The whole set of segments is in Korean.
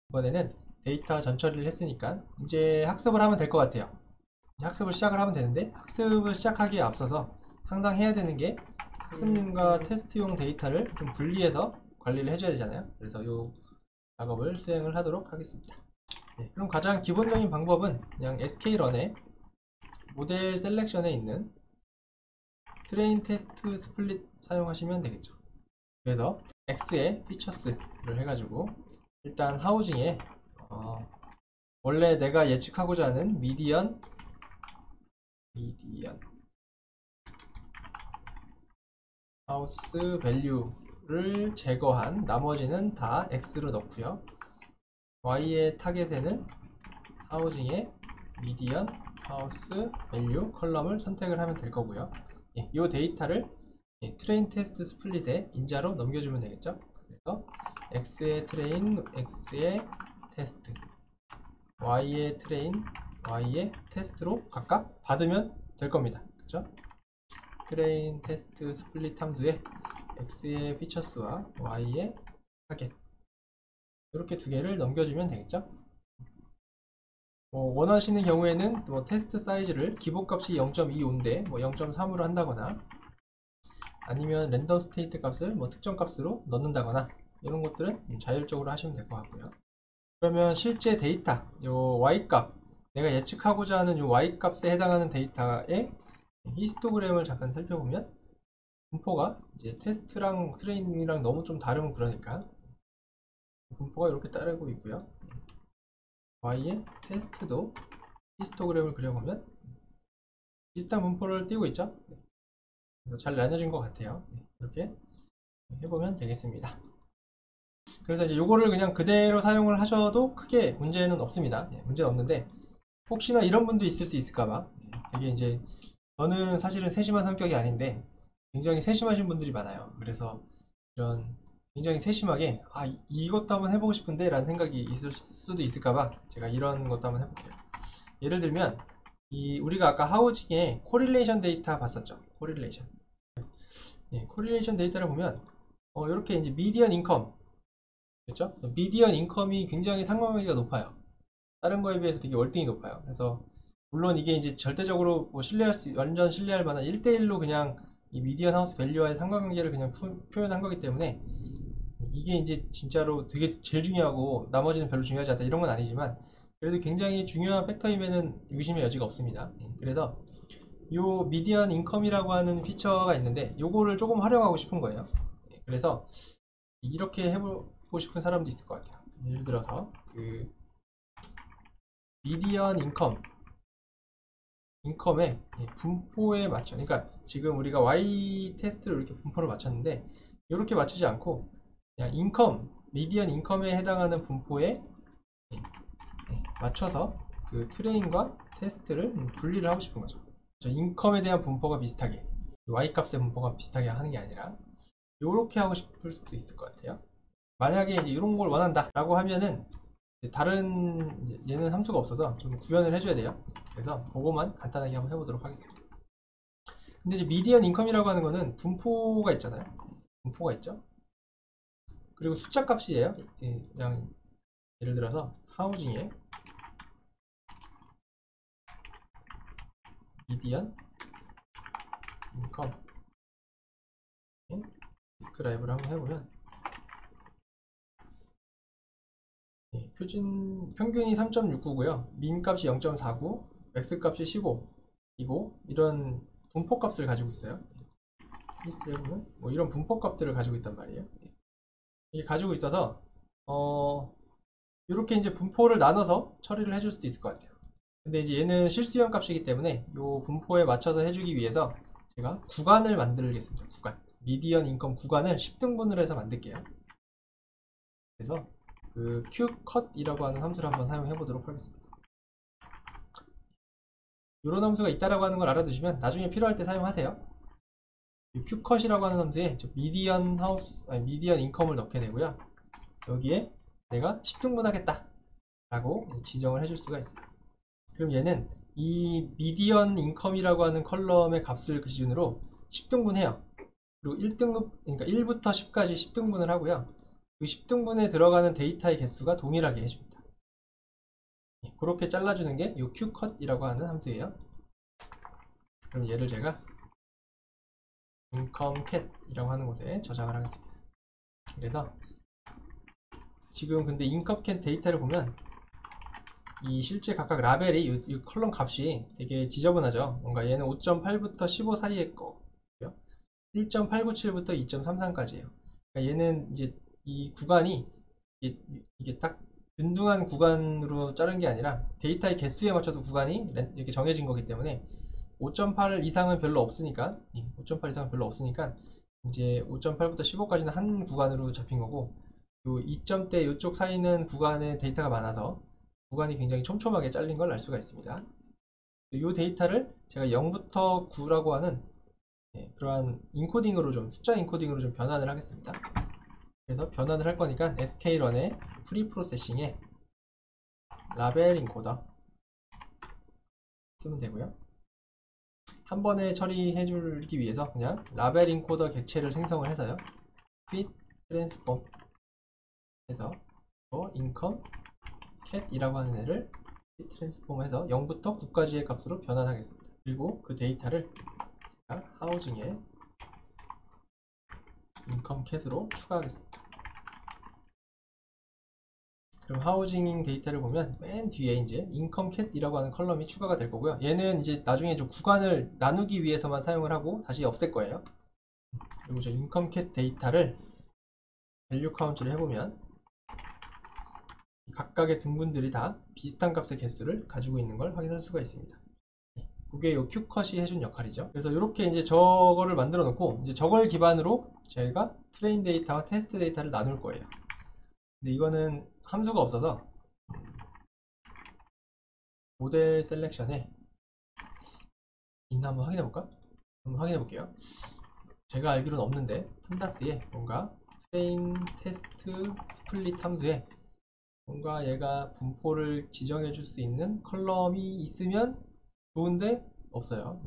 이번에는 데이터 전처리를 했으니까 이제 학습을 하면 될 것 같아요. 이제 학습을 시작을 하면 되는데, 학습을 시작하기에 앞서서 항상 해야 되는 게 학습용과 테스트용 데이터를 좀 분리해서 관리를 해줘야 되잖아요. 그래서 이 작업을 수행을 하도록 하겠습니다. 네, 그럼 가장 기본적인 방법은 그냥 skrun에 모델 셀렉션에 있는 트레인 테스트 스플릿 사용하시면 되겠죠. 그래서 x의 피처스를 해가지고 일단 하우징에 원래 내가 예측하고자 하는 미디언 하우스 밸류를 제거한 나머지는 다 x로 넣고요. y의 타겟에는 하우징의 미디언 하우스 밸류 컬럼을 선택을 하면 될 거고요. 이 데이터를 트레인 테스트 스플릿에 인자로 넘겨주면 되겠죠. 그래서 x의 트레인, x의 테스트, y의 트레인, y의 테스트로 각각 받으면 될 겁니다. 그쵸? 트레인 테스트 스플릿 함수에 x의 피처스와 y의 타겟 이렇게 두 개를 넘겨주면 되겠죠. 원하시는 경우에는 테스트 사이즈를 기본값이 0.25인데 0.3으로 한다거나 아니면 랜덤 스테이트 값을 특정 값으로 넣는다거나 이런 것들은 자율적으로 하시면 될 것 같고요. 그러면 실제 데이터 요 y값 내가 예측하고자 하는 요 y값에 해당하는 데이터의 히스토그램을 잠깐 살펴보면 분포가 이제 테스트랑 트레이닝이랑 너무 좀 다르면 그러니까 분포가 이렇게 따르고 있고요. y의 테스트도 히스토그램을 그려보면 비슷한 분포를 띄고 있죠. 그래서 잘 나눠진 것 같아요. 이렇게 해보면 되겠습니다. 그래서 이제 요거를 그냥 그대로 사용을 하셔도 크게 문제는 없습니다. 문제는 없는데 혹시나 이런 분도 있을 수 있을까봐 되게 이제 저는 사실은 세심한 성격이 아닌데 굉장히 세심하신 분들이 많아요. 그래서 이런 굉장히 세심하게 이것도 한번 해보고 싶은데 라는 생각이 있을 수도 있을까봐 제가 이런 것도 한번 해볼게요. 예를 들면 우리가 아까 하우징의 코릴레이션 데이터 봤었죠. 코릴레이션 데이터를 보면 이렇게 이제 미디언 인컴, 그렇죠? 미디언 인컴이 굉장히 상관관계가 높아요. 다른 거에 비해서 되게 월등히 높아요. 그래서 물론 이게 이제 절대적으로 완전 신뢰할 만한 1대1로 그냥 이 미디언 하우스 밸류와의 상관관계를 그냥 표현한 거기 때문에 이게 이제 진짜로 되게 제일 중요하고 나머지는 별로 중요하지 않다 이런 건 아니지만 그래도 굉장히 중요한 팩터임에는 의심의 여지가 없습니다. 그래서 요 미디언 인컴이라고 하는 피처가 있는데 요거를 조금 활용하고 싶은 거예요. 그래서 이렇게 해보고 싶은 사람도 있을 것 같아요. 예를 들어서 미디언 인컴의 분포에 맞춰, 그러니까 지금 우리가 y 테스트로 이렇게 분포를 맞췄는데 이렇게 맞추지 않고 그냥 미디언 인컴에 해당하는 분포에 맞춰서 그 트레인과 테스트를 분리를 하고 싶은 거죠. 인컴에 대한 분포가 비슷하게 y 값의 분포가 비슷하게 하는 게 아니라 이렇게 하고 싶을 수도 있을 것 같아요. 만약에 이제 이런 걸 원한다 라고 하면은 다른 얘는 함수가 없어서 좀 구현을 해줘야 돼요. 그래서 그거만 간단하게 한번 해보도록 하겠습니다. 근데 이제 미디언 인컴이라고 하는 거는 분포가 있잖아요. 분포가 있죠. 그리고 숫자 값이에요. 그냥 예를 들어서 하우징의 미디언 인컴 디스크라이브를 한번 해보면 평균이 3.69고요. 민 값이 0.49, 맥스 값이 15이고 이런 분포 값을 가지고 있어요. 리스트를 해보면 이런 분포 값들을 가지고 있단 말이에요. 이게 가지고 있어서 이렇게 이제 분포를 나눠서 처리를 해줄 수도 있을 것 같아요. 근데 이제 얘는 실수형 값이기 때문에 이 분포에 맞춰서 해주기 위해서 제가 구간을 만들겠습니다. 미디언 인컴 구간을 10등분을 해서 만들게요. 그래서 그 qcut이라고 하는 함수를 한번 사용해 보도록 하겠습니다. 이런 함수가 있다라고 하는 걸 알아두시면 나중에 필요할 때 사용하세요. qcut이라고 하는 함수에 미디언 인컴을 넣게 되고요. 여기에 내가 10등분 하겠다 라고 지정을 해줄 수가 있어요. 그럼 얘는 이 미디언 인컴이라고 하는 컬럼의 값을 기준으로 10등분 해요. 그리고 1등급, 그러니까 1부터 10까지 10등분을 하고요. 그 10등분에 들어가는 데이터의 개수가 동일하게 해줍니다. 그렇게 잘라주는 게 이 qcut이라고 하는 함수예요. 그럼 얘를 제가 incomeCat이라고 하는 곳에 저장을 하겠습니다. 그래서 지금 근데 incomeCat 데이터를 보면 이 실제 각각 라벨이 이 컬럼 값이 되게 지저분하죠. 뭔가 얘는 5.8부터 15 사이의 거고요. 1.897부터 2.33까지예요. 그러니까 얘는 이제 이 구간이 이게 딱 균등한 구간으로 자른 게 아니라 데이터의 개수에 맞춰서 구간이 이렇게 정해진 거기 때문에 5.8 이상은 별로 없으니까 5.8 이상은 별로 없으니까 이제 5.8부터 15까지는 한 구간으로 잡힌 거고 요 2점대 이쪽 사이는 구간에 데이터가 많아서 구간이 굉장히 촘촘하게 잘린 걸 알 수가 있습니다. 이 데이터를 제가 0부터 9라고 하는 그러한 인코딩으로 좀 숫자 인코딩으로 좀 변환을 하겠습니다. 그래서 변환을 할 거니까 skrun의 프리프로세싱에 라벨 인코더 쓰면 되고요. 한 번에 처리해 주기 위해서 그냥 라벨 인코더 객체를 생성을 해서요. fit transform 해서 income cat이라고 하는 애를 fit transform 해서 0부터 9까지의 값으로 변환하겠습니다. 그리고 그 데이터를 제가 하우징에 income cat으로 추가하겠습니다. 그럼 하우징 데이터를 보면 맨 뒤에 이제 income cat이라고 하는 컬럼이 추가가 될 거고요. 얘는 이제 나중에 좀 구간을 나누기 위해서만 사용을 하고 다시 없앨 거예요. 그리고 저 income cat 데이터를 value count를 해보면 각각의 등분들이 다 비슷한 값의 개수를 가지고 있는 걸 확인할 수가 있습니다. 그게 요 qcut이 해준 역할이죠. 그래서 이렇게 이제 저거를 만들어 놓고 이제 저걸 기반으로 저희가 트레인 데이터와 테스트 데이터를 나눌 거예요. 근데 이거는 함수가 없어서 모델 셀렉션에 있나 한번 확인해 볼까? 한번 확인해 볼게요. 제가 알기로는 없는데 판다스에 뭔가 트레인 테스트 스플릿 함수에 뭔가 얘가 분포를 지정해 줄 수 있는 컬럼이 있으면 좋은데 없어요.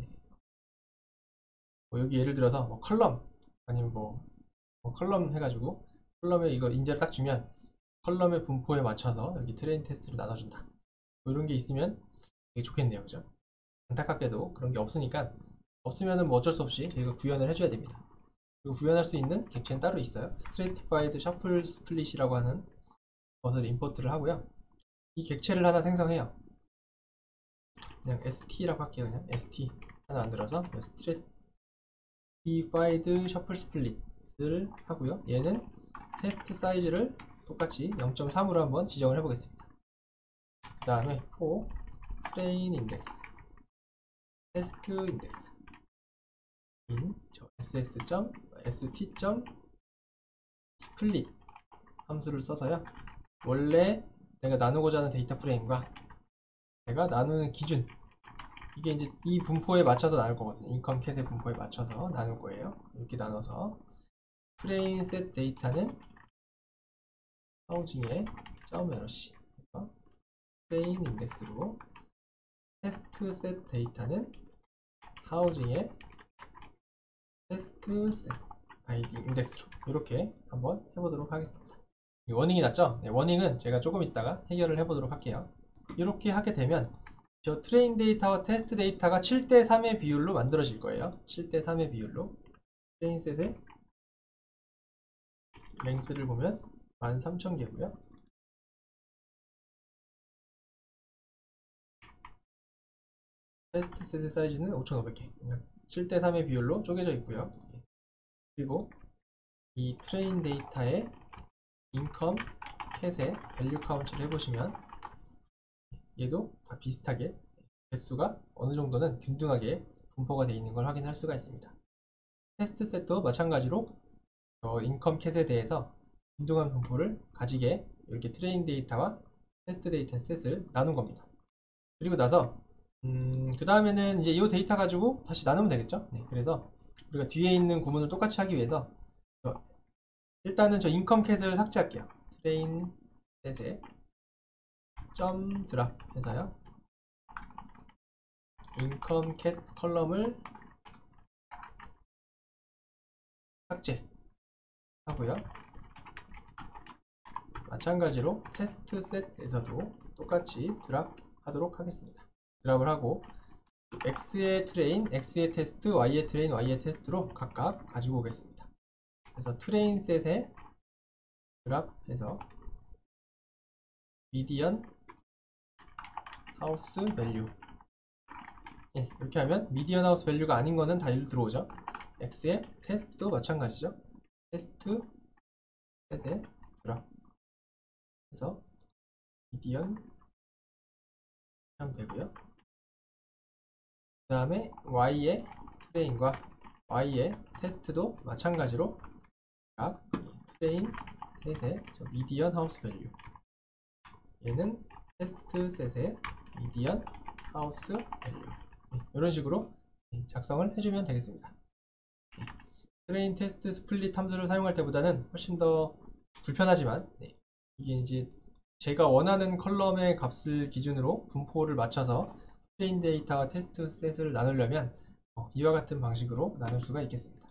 뭐 여기 예를 들어서 뭐 컬럼 아니면 뭐 컬럼 해가지고 컬럼에 이거 인재를 딱 주면 컬럼의 분포에 맞춰서 여기 트레인 테스트를 나눠준다. 뭐 이런 게 있으면 되게 좋겠네요, 그죠? 안타깝게도 그런 게 없으니까 없으면은 뭐 어쩔 수 없이 저희가 구현을 해줘야 됩니다. 그리고 구현할 수 있는 객체는 따로 있어요. Stratified Shuffle Split이라고 하는 것을 임포트를 하고요. 이 객체를 하나 생성해요. 그냥 st라고 할게요. 그냥 st 하나 만들어서 Stratified Shuffle Split을 하고요. 얘는 테스트 사이즈를 똑같이 0.3으로 한번 지정을 해보겠습니다. 그 다음에 for train index, test index in ss.st.split 함수를 써서요. 원래 내가 나누고자 하는 데이터 프레임과 내가 나누는 기준 이게 이제 이 분포에 맞춰서 나눌 거거든요. 인컴 캣의 분포에 맞춰서 나눌 거예요. 이렇게 나눠서 프레임 셋 데이터는 하우징의 .rc 그래서 프레임 인덱스로 테스트 셋 데이터는 하우징의 테스트 셋 id 인덱스로 이렇게 한번 해보도록 하겠습니다. 워닝이 났죠? 네, 워닝은 제가 조금 있다가 해결을 해보도록 할게요. 이렇게 하게 되면 저 트레인 데이터와 테스트 데이터가 7대 3의 비율로 만들어질 거예요. 7대 3의 비율로 트레인 셋의 랭스를 보면 13,000개고요. 테스트 셋의 사이즈는 5,500개. 7대 3의 비율로 쪼개져 있고요. 그리고 이 트레인 데이터의 인컴 캣의 밸류 카운트를 해보시면 얘도 다 비슷하게 개수가 어느 정도는 균등하게 분포가 되어 있는 걸 확인할 수가 있습니다. 테스트 셋도 마찬가지로 인컴 캣에 대해서 균등한 분포를 가지게 이렇게 트레인 데이터와 테스트 데이터 셋을 나눈 겁니다. 그리고 나서 그 다음에는 이제 이 데이터 가지고 다시 나누면 되겠죠. 네, 그래서 우리가 뒤에 있는 구문을 똑같이 하기 위해서 일단은 저 인컴 캣을 삭제할게요. 트레인 셋에 점 드랍 해서요. 인컴 캣 컬럼을 삭제 하고요. 마찬가지로 테스트 셋에서도 똑같이 드랍 하도록 하겠습니다. 드랍을 하고 x의 트레인, x의 테스트, y의 트레인, y의 테스트로 각각 가지고 오겠습니다. 그래서 트레인 셋에 드랍해서 미디언 하우스 밸류, 예, 이렇게 하면 미디언 하우스 밸류가 아닌 거는 다 일로 들어오죠. x의 테스트도 마찬가지죠. 테스트 셋에 드랍 해서 미디언 하면 되고요. 그 다음에 y의 트레인과 y의 테스트도 마찬가지로 각 트레인 셋의 미디언 하우스 밸류, 얘는 테스트 셋의 미디언 하우스 밸류, 이런 식으로 작성을 해주면 되겠습니다. 트레인 테스트 스플릿 함수를 사용할 때보다는 훨씬 더 불편하지만, 이게 이제 제가 원하는 컬럼의 값을 기준으로 분포를 맞춰서 트레인 데이터와 테스트 셋을 나누려면 이와 같은 방식으로 나눌 수가 있겠습니다.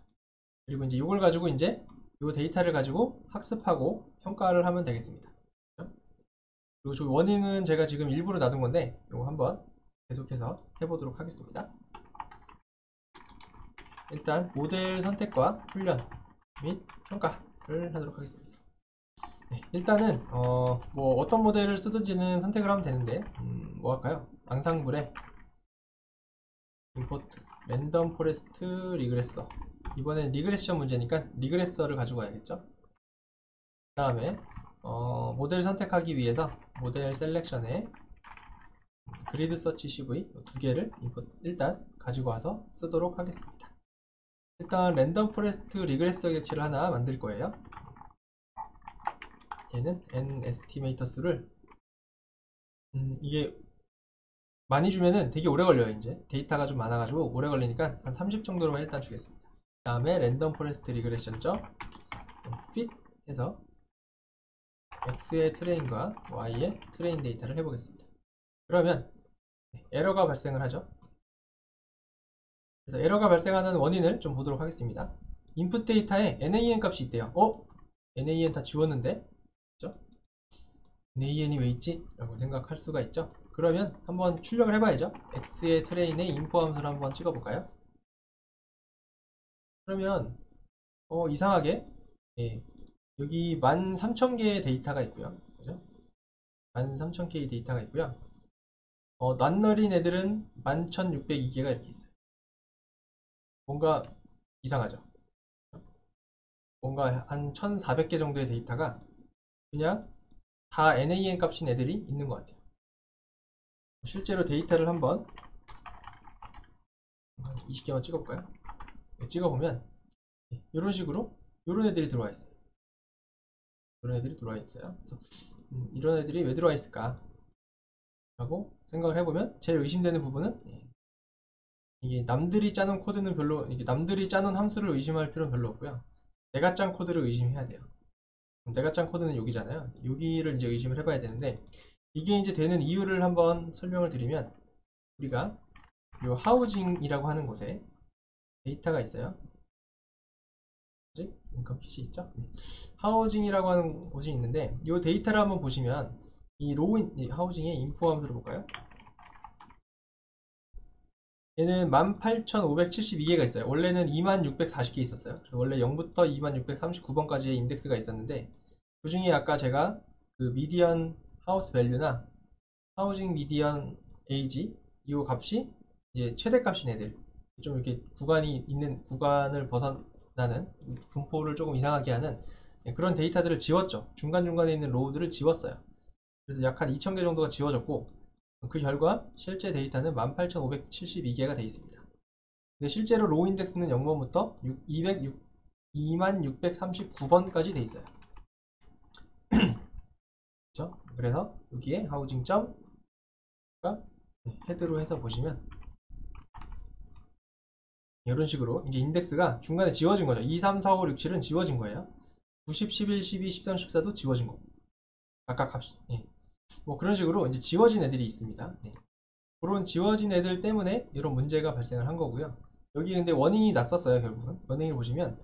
그리고 이제 이걸 가지고 이제 이 데이터를 가지고 학습하고 평가를 하면 되겠습니다. 그리고 저 워닝은 제가 지금 일부러 놔둔 건데 이거 한번 계속해서 해보도록 하겠습니다. 일단 모델 선택과 훈련 및 평가를 하도록 하겠습니다. 네, 일단은 뭐 어떤 모델을 쓰든지는 선택을 하면 되는데 뭐 할까요? 앙상블에 임포트 랜덤 포레스트 리그레서, 이번엔 리그레션 문제니까 리그레서를 가지고 가야겠죠. 그 다음에 모델 선택하기 위해서 모델 셀렉션에 그리드 서치 CV 두 개를 일단 가지고 와서 쓰도록 하겠습니다. 일단 랜덤 포레스트 리그레서 객체를 하나 만들 거예요. 얘는 n 에스티메이터 수를 이게 많이 주면은 되게 오래 걸려요. 이제 데이터가 좀 많아가지고 오래 걸리니까 한 30 정도로만 일단 주겠습니다. 그 다음에 랜덤 포레스트 리그레션 점 fit 해서 x의 트레인과 y의 트레인 데이터를 해보겠습니다. 그러면 에러가 발생을 하죠. 그래서 에러가 발생하는 원인을 좀 보도록 하겠습니다. 인풋 데이터에 NAN 값이 있대요. NAN 다 지웠는데, 그죠? NAN이 왜 있지? 라고 생각할 수가 있죠. 그러면 한번 출력을 해봐야죠. x의 트레인의 인포 함수를 한번 찍어볼까요? 그러면 이상하게 여기 13,000개의 데이터가 있고요. 그죠? 13,000개의 데이터가 있고요. 낱너린 애들은 11,602개가 이렇게 있어요. 뭔가 이상하죠. 뭔가 한 1,400개 정도의 데이터가 그냥 다 NAN 값인 애들이 있는 것 같아요. 실제로 데이터를 한번 20개만 찍어볼까요? 찍어보면 이런 식으로 이런 애들이 들어와 있어요. 이런 애들이 들어와 있어요. 그래서 이런 애들이 왜 들어와 있을까? 라고 생각을 해보면 제일 의심되는 부분은 이게 남들이 짜놓은 코드는 별로, 이게 남들이 짜놓은 함수를 의심할 필요는 별로 없고요. 내가 짠 코드를 의심해야 돼요. 내가 짠 코드는 여기잖아요. 여기를 이제 의심을 해봐야 되는데, 이게 이제 되는 이유를 한번 설명을 드리면, 우리가 요 하우징이라고 하는 곳에 데이터가 있어요. 뭐지? 인컴 킷이 있죠? 하우징이라고 하는 곳이 있는데, 이 데이터를 한번 보시면 이 하우징의 인포 함수를 볼까요? 얘는 18,572개가 있어요. 원래는 2640개 있었어요. 그래서 원래 0부터 2639번까지의 인덱스가 있었는데, 그 중에 아까 제가 그 미디언 하우스 밸류나 하우징 미디언 에이지 이 값이 이제 최대값인 애들, 좀 이렇게 구간이 있는, 구간을 벗어나는 분포를 조금 이상하게 하는 그런 데이터들을 지웠죠. 중간중간에 있는 로우들을 지웠어요. 그래서 약 한 2000개 정도가 지워졌고, 그 결과 실제 데이터는 18,572개가 되어 있습니다. 근데 실제로 로우 인덱스는 0번부터 2639번까지 되어 있어요. 그렇죠? 그래서 여기에 하우징 점가 헤드로 해서 보시면 이런 식으로 이제 인덱스가 중간에 지워진 거죠. 2, 3, 4, 5, 6, 7은 지워진 거예요. 90, 11, 12, 13, 14도 지워진 거고, 각각 값이. 뭐 그런 식으로 이제 지워진 애들이 있습니다. 그런 지워진 애들 때문에 이런 문제가 발생을 한 거고요. 여기 근데 워닝이 났었어요. 결국은 워닝을 보시면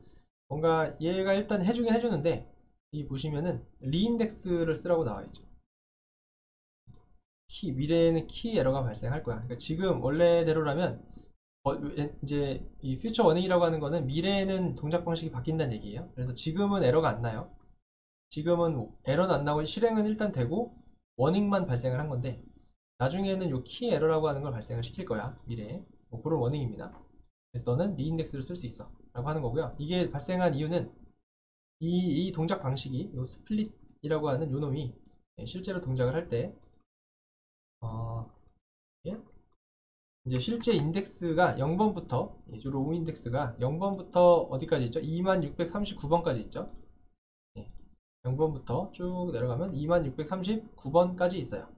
뭔가 얘가 일단 해주긴 해주는데 이 보시면은 리인덱스를 쓰라고 나와 있죠. 미래에는 키 에러가 발생할 거야. 그러니까 지금 원래대로라면 이제 이 퓨처 워닝이라고 하는 거는 미래에는 동작 방식이 바뀐다는 얘기예요. 그래서 지금은 에러가 안 나요. 지금은 에러는 안 나고 실행은 일단 되고 워닝만 발생을 한 건데, 나중에는 요 키 에러라고 하는 걸 발생을 시킬 거야, 미래에. 뭐 그런 워닝입니다. 그래서 너는 리인덱스를 쓸 수 있어 라고 하는 거고요. 이게 발생한 이유는 이 동작 방식이 요 스플릿이라고 하는 요 놈이 실제로 동작을 할 때 예? 이제 실제 인덱스가 0번부터 로우 인덱스가 0번부터 어디까지 있죠? 2639번까지 있죠. 0번부터 쭉 내려가면 2639번까지 있어요.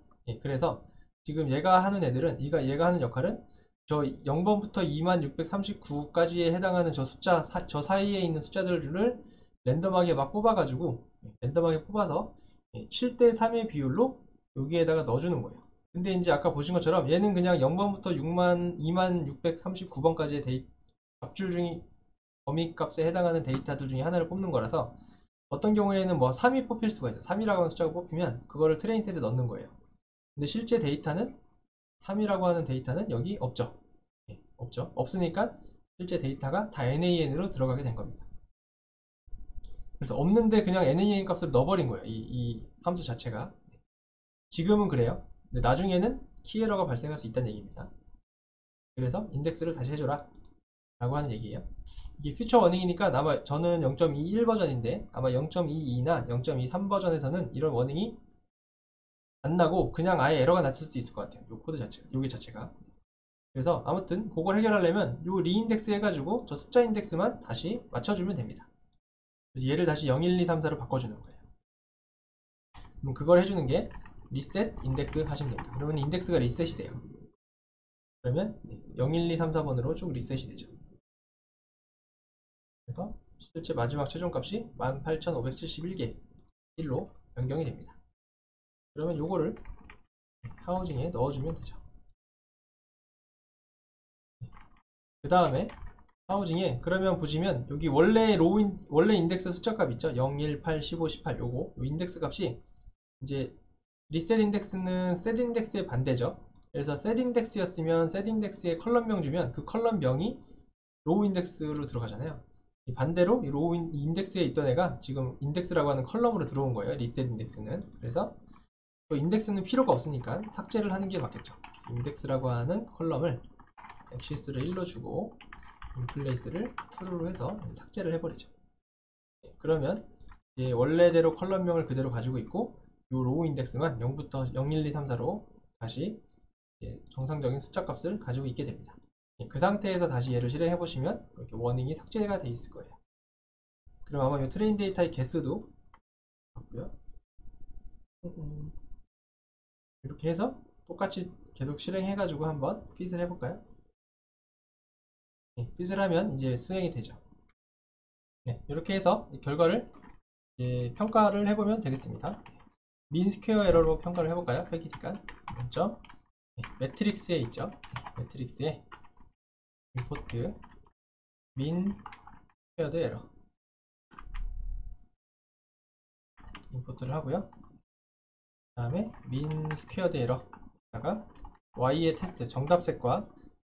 그래서 지금 얘가 하는 애들은 얘가 하는 역할은 저 0번부터 2639까지에 해당하는 저 숫자 저 사이에 있는 숫자들을 랜덤하게 막 뽑아가지고 랜덤하게 뽑아서 7대 3의 비율로 여기에다가 넣어주는 거예요. 근데 이제 아까 보신 것처럼 얘는 그냥 0번부터 2639번까지의 값줄 중에 범위 값에 해당하는 데이터들 중에 하나를 뽑는 거라서 어떤 경우에는 뭐 3이 뽑힐 수가 있어요. 3이라고 하는 숫자가 뽑히면 그거를 트레인셋에 넣는 거예요. 근데 실제 데이터는 3이라고 하는 데이터는 여기 없죠. 없죠. 없으니까 실제 데이터가 다 NAN으로 들어가게 된 겁니다. 그래서 없는데 그냥 NAN 값을 넣어버린 거예요. 이 함수 자체가. 지금은 그래요. 근데 나중에는 키에러가 발생할 수 있다는 얘기입니다. 그래서 인덱스를 다시 해줘라 라고 하는 얘기예요. 이게 퓨처 워닝이니까 아마 저는 0.21 버전인데 아마 0.22나 0.23 버전에서는 이런 워닝이 안 나고 그냥 아예 에러가 났을 수도 있을 것 같아요. 요 코드 자체가, 여기 자체가. 그래서 아무튼 그걸 해결하려면 요 리인덱스 해가지고 저 숫자 인덱스만 다시 맞춰주면 됩니다. 그래서 얘를 다시 0, 1, 2, 3, 4로 바꿔주는 거예요. 그럼 그걸 해주는 게 리셋 인덱스 하시면 됩니다. 그러면 인덱스가 리셋이 돼요. 그러면 0, 1, 2, 3, 4번으로 쭉 리셋이 되죠. 그래서 실제 마지막 최종값이 18,571개 1로 변경이 됩니다. 그러면 요거를 하우징에 넣어주면 되죠. 그 다음에 하우징에 그러면 보시면 여기 원래 인덱스 숫자값 있죠? 0, 1, 8, 15, 18 요거 요 인덱스 값이 이제 리셋 인덱스는 셋 인덱스의 반대죠. 그래서 셋 인덱스였으면 셋 인덱스에 컬럼명 주면 그 컬럼명이 로우 인덱스로 들어가잖아요. 반대로 이 로우 인덱스에 있던 애가 지금 인덱스라고 하는 컬럼으로 들어온 거예요. 리셋 인덱스는. 그래서 또 인덱스는 필요가 없으니까 삭제를 하는 게 맞겠죠. 인덱스라고 하는 컬럼을 액시스를 1로 주고 인플레이스를 true로 해서 삭제를 해버리죠. 그러면 이제 원래대로 컬럼명을 그대로 가지고 있고 요 로우 인덱스만 0부터 0, 1, 2, 3, 4로 다시 정상적인 숫자 값을 가지고 있게 됩니다. 그 상태에서 다시 얘를 실행해 보시면 이렇게 워닝이 삭제가 돼 있을 거예요. 그럼 아마 이 트레인 데이터의 개수도 같고요. 이렇게 해서 똑같이 계속 실행해 가지고 한번 핏을 해볼까요? 핏을 하면 이제 수행이 되죠. 이렇게 해서 결과를 평가를 해보면 되겠습니다. 민 스퀘어 에러로 평가를 해볼까요? 패키지간 먼저 매트릭스에 있죠. 매트릭스에 임포트 민 스퀘어드 에러 임포트를 하고요. 그 다음에 민 스퀘어드 에러다가 y의 테스트 정답셋과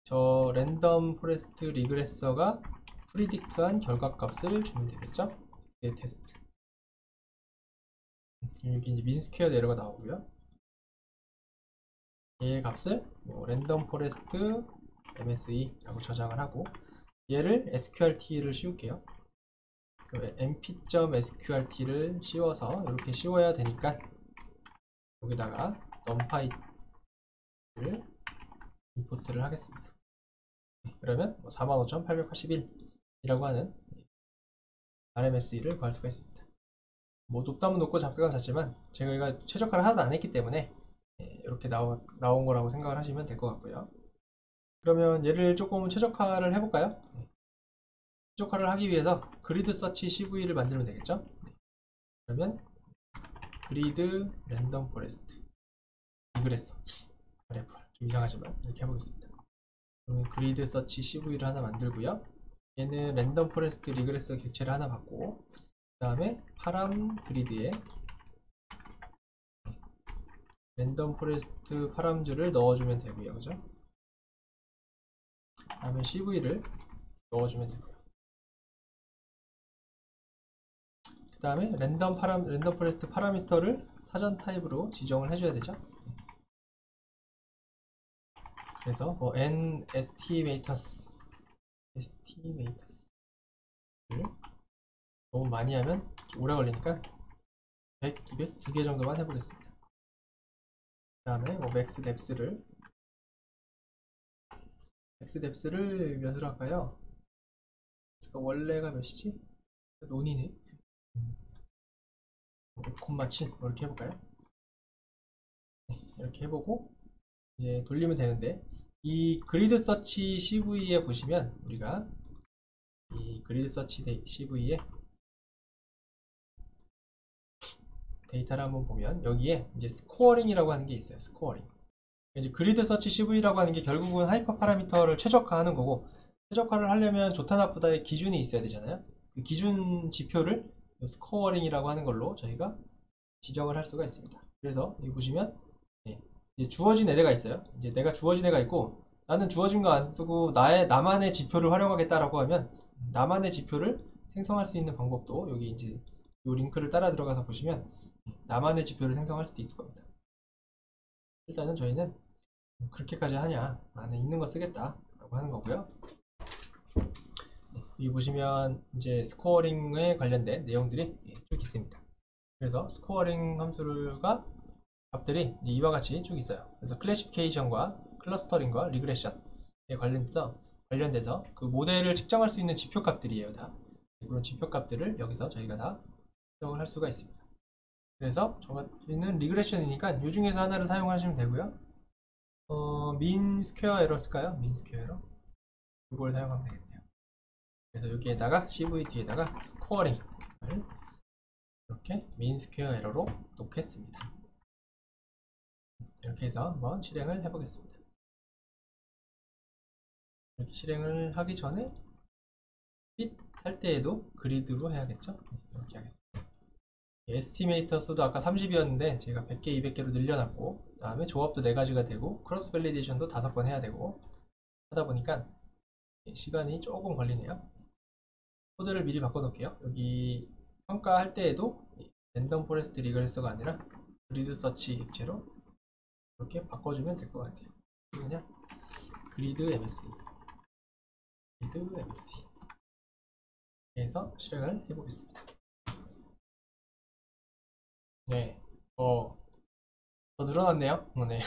저 랜덤 포레스트 리그레서가 프리딕트한 결과값을 주면 되겠죠. x의 테스트 여기 이제 민 스퀘어드 에러가 나오고요. 얘의 값을 뭐 랜덤 포레스트 MSE라고 저장을 하고 얘를 SQRT를 씌울게요. mp.sqrt를 씌워서 이렇게 씌워야 되니까 여기다가 numpy를 임포트를 하겠습니다. 그러면 45,881이라고 하는 RMSE를 구할 수가 있습니다. 뭐 높다면 높고 작다면 작지만 제가 최적화를 하나도 안 했기 때문에 이렇게 나온 거라고 생각을 하시면 될 것 같고요. 그러면 얘를 조금 최적화를 해볼까요? 최적화를 하기 위해서 그리드 서치 CV를 만들면 되겠죠? 그러면 그리드 랜덤 포레스트 리그레서 RF 좀 이상하지만 이렇게 해보겠습니다. 그러면 그리드 서치 CV를 하나 만들고요. 얘는 랜덤 포레스트 리그레서 객체를 하나 받고 그 다음에 파람 그리드에 랜덤 포레스트 파람즈를 넣어주면 되고요. 그죠? 다음에 CV를 넣어주면 되고요. 그 다음에 랜덤 포레스트 파라미터를 사전 타입으로 지정을 해줘야 되죠. 그래서 뭐 n estimators 를 너무 많이 하면 좀 오래 걸리니까 100, 200, 2개 정도만 해보겠습니다. 그 다음에 뭐 max depth를 몇으로 할까요? 원래가 몇이지? 논이네. 5,7 뭐 이렇게 해볼까요? 네, 이렇게 해보고 이제 돌리면 되는데, 이 그리드 서치 CV에 보시면 우리가 이 그리드 서치 CV에 데이터를 한번 보면 여기에 이제 스코어링이라고 하는 게 있어요. 스코어링. 이제 그리드 서치 CV라고 하는 게 결국은 하이퍼 파라미터를 최적화하는 거고, 최적화를 하려면 좋다 나쁘다의 기준이 있어야 되잖아요. 그 기준 지표를 스코어링이라고 하는 걸로 저희가 지정을 할 수가 있습니다. 그래서 여기 보시면 이제 주어진 애가 있어요. 이제 내가 주어진 애가 있고, 나는 주어진 거 안 쓰고 나만의 지표를 활용하겠다라고 하면 나만의 지표를 생성할 수 있는 방법도 여기 이제 이 링크를 따라 들어가서 보시면 나만의 지표를 생성할 수도 있을 겁니다. 일단은 저희는 그렇게까지 하냐, 나는 있는 거 쓰겠다 라고 하는 거고요. 여기 보시면 이제 스코어링에 관련된 내용들이 쭉 있습니다. 그래서 스코어링 함수가 값들이 이와 같이 쭉 있어요. 그래서 클래시피케이션과 클러스터링과 리그레션에 관련돼서 그 모델을 측정할 수 있는 지표 값들이에요. 다 그런 지표 값들을 여기서 저희가 다 측정을 할 수가 있습니다. 그래서 저희는 리그레션이니까 요 중에서 하나를 사용하시면 되고요. 민 스퀘어 에러 쓸까요? 민 스퀘어 에러 이걸 사용하면 되겠네요. 그래서 여기에다가 CVT에다가 스코어링을 이렇게 민 스퀘어 에러로 놓겠습니다. 이렇게 해서 한번 실행을 해보겠습니다. 이렇게 실행을 하기 전에 핏 할 때에도 그리드로 해야겠죠? 이렇게 하겠습니다. 에스티메이터 수도 아까 30이었는데 제가 100개, 200개로 늘려놨고, 그 다음에 조합도 4가지가 되고 크로스 밸리데이션도 5번 해야 되고 하다 보니까 시간이 조금 걸리네요. 코드를 미리 바꿔놓을게요. 여기 평가할 때에도 랜덤 포레스트 리그레서가 아니라 그리드 서치 객체로 이렇게 바꿔주면 될 것 같아요. 그냥 그리드 MSE 해서 실행을 해보겠습니다. 네, 더 늘어났네요. 네.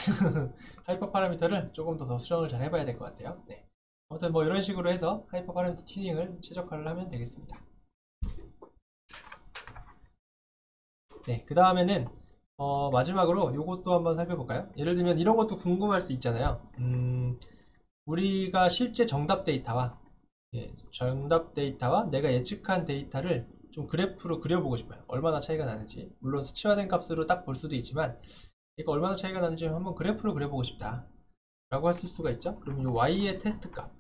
하이퍼 파라미터를 조금 더 수정을 잘 해봐야 될 것 같아요. 네. 아무튼 뭐 이런 식으로 해서 하이퍼 파라미터 튜닝을 최적화를 하면 되겠습니다. 네, 그 다음에는 마지막으로 이것도 한번 살펴볼까요? 예를 들면 이런 것도 궁금할 수 있잖아요. 우리가 실제 정답 데이터와 내가 예측한 데이터를 좀 그래프로 그려보고 싶어요. 얼마나 차이가 나는지. 물론 수치화된 값으로 딱 볼 수도 있지만 이거 얼마나 차이가 나는지 한번 그래프로 그려보고 싶다 라고 하실 수가 있죠. 그럼 이 y의 테스트 값,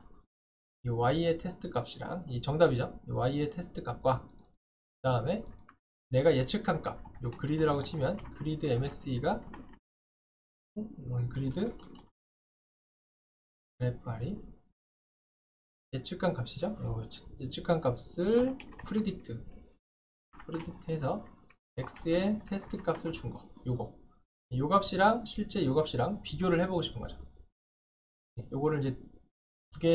이 y의 테스트 값이랑 이 정답이죠. 이 y의 테스트 값과 그 다음에 내가 예측한 값, 요 그리드라고 치면 그리드 MSE가 그리드 그래프알이 예측한 값이죠. 예측한 값을 프리딕트 해서 x의 테스트 값을 준 거, 요 값이랑 실제 요 값이랑 비교를 해보고 싶은 거죠. 요거를 이제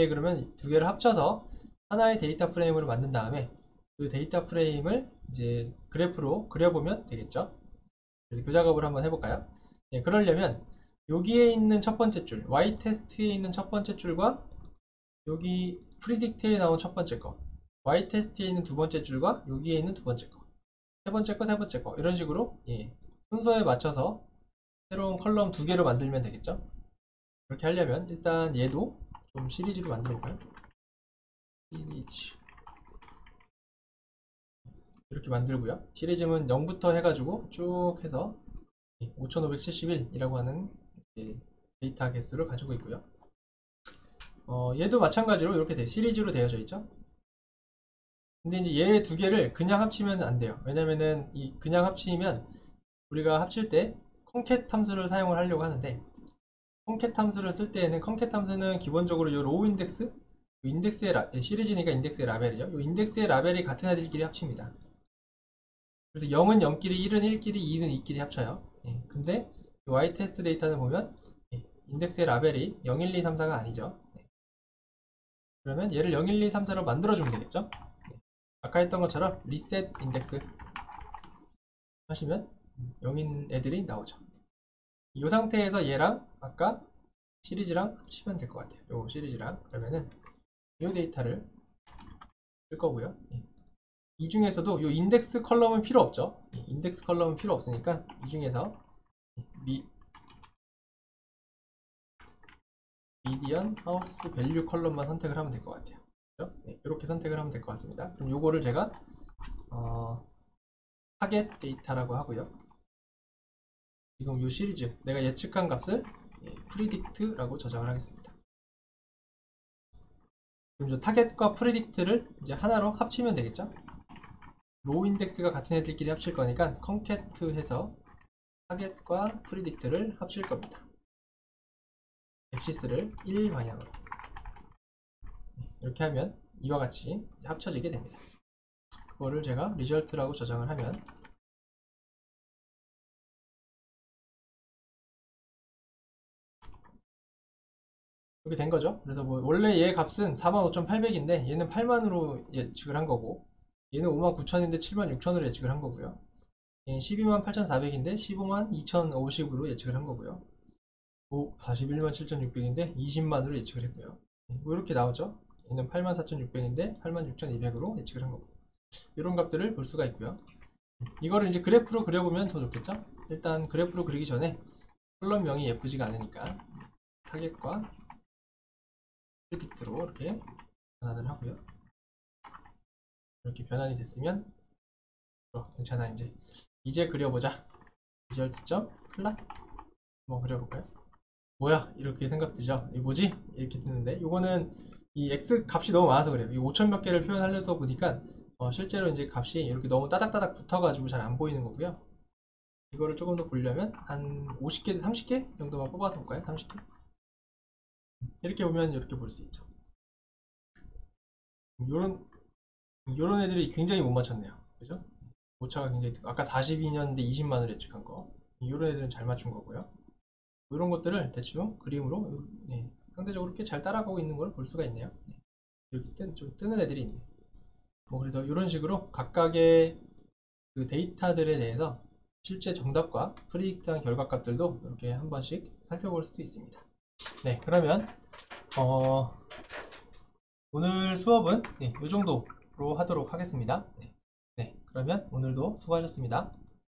그러면 두 개를 합쳐서 하나의 데이터 프레임으로 만든 다음에 그 데이터 프레임을 이제 그래프로 그려보면 되겠죠. 그 작업을 한번 해볼까요? 네, 그러려면 여기에 있는 첫 번째 줄, y 테스트에 있는 첫 번째 줄과 여기 프리딕트에 나온 첫 번째 거, y 테스트에 있는 두 번째 줄과 여기에 있는 두 번째 거, 세 번째 거 이런 식으로 순서에 맞춰서 새로운 컬럼 두 개를 만들면 되겠죠. 그렇게 하려면 일단 얘도 좀 시리즈로 만들어 볼까요? 시리즈 이렇게 만들고요. 시리즈는 0부터 해가지고 쭉 해서 5571이라고 하는 데이터 개수를 가지고 있고요. 얘도 마찬가지로 이렇게 시리즈로 되어져 있죠. 근데 이제 얘 두 개를 그냥 합치면 안 돼요. 왜냐면은 이 그냥 합치면 우리가 합칠 때 concat 함수를 사용을 하려고 하는데, concat 함수를 쓸 때에는 concat 함수는 기본적으로 요 로우 인덱스, 인덱스의 시리즈니까 인덱스의 라벨이죠. 요 인덱스의 라벨이 같은 애들끼리 합칩니다. 그래서 0은 0끼리, 1은 1끼리, 2는 2끼리 합쳐요. 예, 근데 y 테스트 데이터는 보면 인덱스의 라벨이 0, 1, 2, 3, 4가 아니죠. 그러면 얘를 0, 1, 2, 3, 4로 만들어주면 되겠죠. 아까 했던 것처럼 리셋 인덱스 하시면 0인 애들이 나오죠. 이 상태에서 얘랑 아까 시리즈랑 합치면 될 것 같아요. 요 시리즈랑. 그러면은 이 데이터를 쓸 거고요. 이 중에서도 이 인덱스 컬럼은 필요 없죠. 인덱스 컬럼은 필요 없으니까 이 중에서 미디언 하우스 밸류 컬럼만 선택을 하면 될 것 같아요. 그렇죠? 네, 이렇게 선택을 하면 될 것 같습니다. 그럼 요거를 제가 타겟 데이터라고 하고요. 지금 이 시리즈 내가 예측한 값을 predict라고 저장을 하겠습니다. 그럼 저 타겟과 predict를 이제 하나로 합치면 되겠죠? 로우 인덱스가 같은 애들끼리 합칠 거니까 concat 해서 타겟과 predict를 합칠 겁니다. 엑시스를 1 방향으로 이렇게 하면 이와 같이 합쳐지게 됩니다. 그거를 제가 result라고 저장을 하면 이렇게 된 거죠. 그래서 뭐 원래 얘 값은 45,800인데 얘는 8만으로 예측을 한 거고, 얘는 59,000인데 76,000으로 예측을 한 거고요. 얘는 128,400인데 152,250으로 예측을 한 거고요. 417,600인데 20만으로 예측을 했고요. 뭐 이렇게 나오죠. 얘는 84,600인데 86,200으로 예측을 한 거고, 이런 값들을 볼 수가 있고요. 이거를 이제 그래프로 그려보면 더 좋겠죠. 일단 그래프로 그리기 전에 컬럼명이 예쁘지가 않으니까 타겟과 프리딕트로 이렇게 변환을 하고요. 이렇게 변환이 됐으면 괜찮아. 이제 그려보자. 리절트.plot 한번 그려볼까요? 뭐야 이렇게 생각 드죠. 이게 뭐지? 이렇게 뜨는데 이거는 이 x 값이 너무 많아서 그래요. 이 5천 몇 개를 표현하려다 보니까 실제로 이제 값이 이렇게 너무 따닥따닥 붙어가지고 잘 안 보이는 거고요. 이거를 조금 더 보려면 한 50개, 30개 정도만 뽑아서 볼까요? 30개. 이렇게 보면 이렇게 볼 수 있죠. 요런 애들이 굉장히 못 맞췄네요. 그죠? 오차가 굉장히 아까 42년대 20만을 예측한 거, 요런 애들은 잘 맞춘 거고요. 이런 것들을 대충 그림으로 상대적으로 꽤 잘 따라가고 있는 걸 볼 수가 있네요. 이렇게 좀 뜨는 애들이 있네. 뭐 그래서 이런 식으로 각각의 그 데이터들에 대해서 실제 정답과 프리딕트한 결과값들도 이렇게 한 번씩 살펴볼 수도 있습니다. 네, 그러면 오늘 수업은 이 정도로 하도록 하겠습니다. 네, 그러면 오늘도 수고하셨습니다.